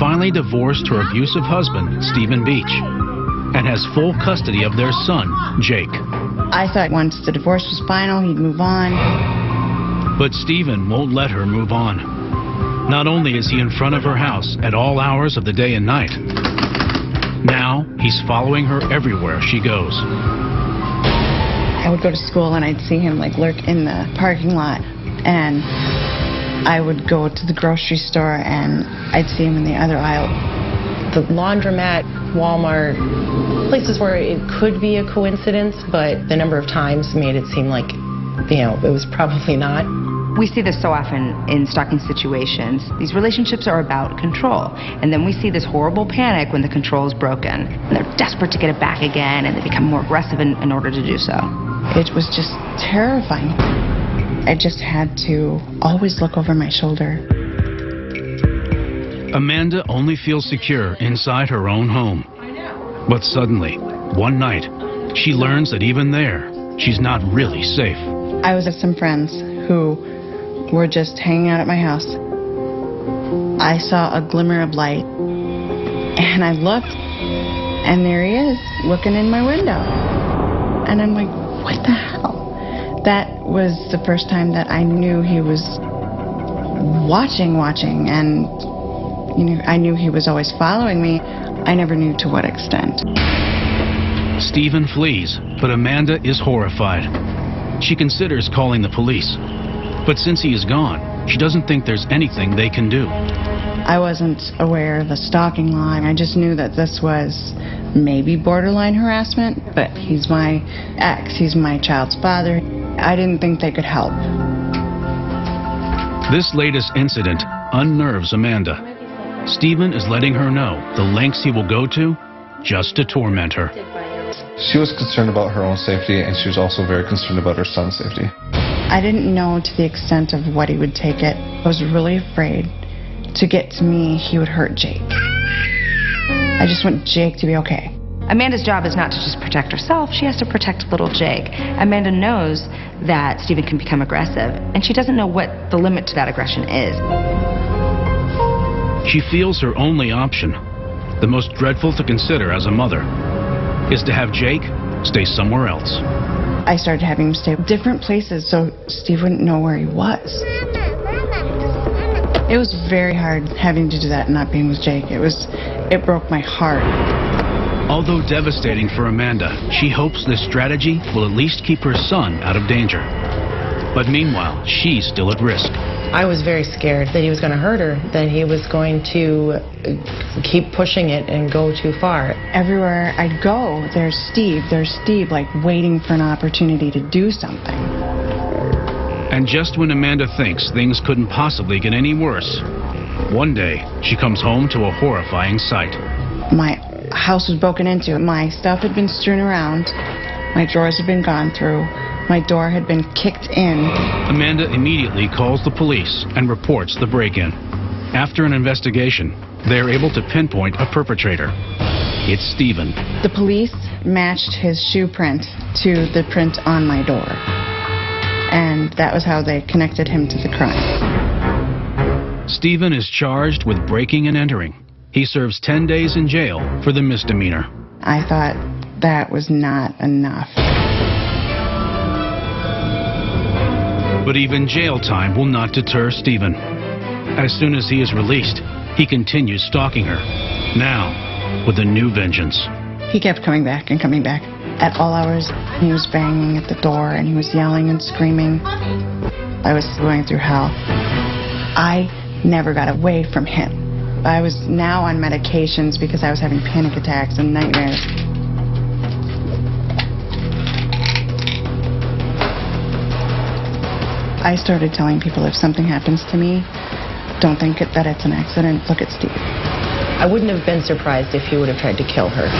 finally divorced her abusive husband, Stephen Beach, and has full custody of their son, Jake. I thought once the divorce was final, he'd move on. But Stephen won't let her move on. Not only is he in front of her house at all hours of the day and night, now he's following her everywhere she goes. I would go to school and I'd see him like lurk in the parking lot, and I would go to the grocery store and I'd see him in the other aisle. The laundromat, Walmart, places where it could be a coincidence, but the number of times made it seem like, it was probably not. We see this so often in stalking situations. These relationships are about control, and then we see this horrible panic when the control is broken. And they're desperate to get it back again, and they become more aggressive in order to do so. It was just terrifying. I just had to always look over my shoulder. Amanda only feels secure inside her own home. But suddenly, one night, she learns that even there, she's not really safe. I was with some friends who were just hanging out at my house. I saw a glimmer of light, and I looked, and there he is, looking in my window. And I'm like, what the hell? That was the first time that I knew he was watching, and I knew he was always following me. I never knew to what extent. Stephen flees, but Amanda is horrified. She considers calling the police. But since he is gone, she doesn't think there's anything they can do. I wasn't aware of the stalking law. I just knew that this was maybe borderline harassment, but he's my ex, he's my child's father. I didn't think they could help. This latest incident unnerves Amanda. Stephen is letting her know the lengths he will go to just to torment her. She was concerned about her own safety, and she was also very concerned about her son's safety. I didn't know to the extent of what he would take it. I was really afraid to get to me, he would hurt Jake. I just want Jake to be okay. Amanda's job is not to just protect herself, she has to protect little Jake. Amanda knows that Stephen can become aggressive, and she doesn't know what the limit to that aggression is. She feels her only option, the most dreadful to consider as a mother, is to have Jake stay somewhere else. I started having him stay different places so Steve wouldn't know where he was. It was very hard having to do that and not being with Jake. It broke my heart. Although devastating for Amanda, she hopes this strategy will at least keep her son out of danger. But meanwhile, she's still at risk. I was very scared that he was going to hurt her, that he was going to keep pushing it and go too far. Everywhere I'd go, there's Steve, like waiting for an opportunity to do something. And just when Amanda thinks things couldn't possibly get any worse, one day she comes home to a horrifying sight. My house was broken into. My stuff had been strewn around. My drawers had been gone through. My door had been kicked in. Amanda immediately calls the police and reports the break-in. After an investigation, they are able to pinpoint a perpetrator. It's Stephen. The police matched his shoe print to the print on my door. And that was how they connected him to the crime. Stephen is charged with breaking and entering. He serves 10 days in jail for the misdemeanor. I thought that was not enough. But even jail time will not deter Stephen. As soon as he is released, he continues stalking her, now with a new vengeance. He kept coming back and coming back. At all hours, he was banging at the door and he was yelling and screaming. I was going through hell. I never got away from him. I was now on medications because I was having panic attacks and nightmares. I started telling people if something happens to me, don't think that it's an accident. Look at Steve. I wouldn't have been surprised if he would have tried to kill her.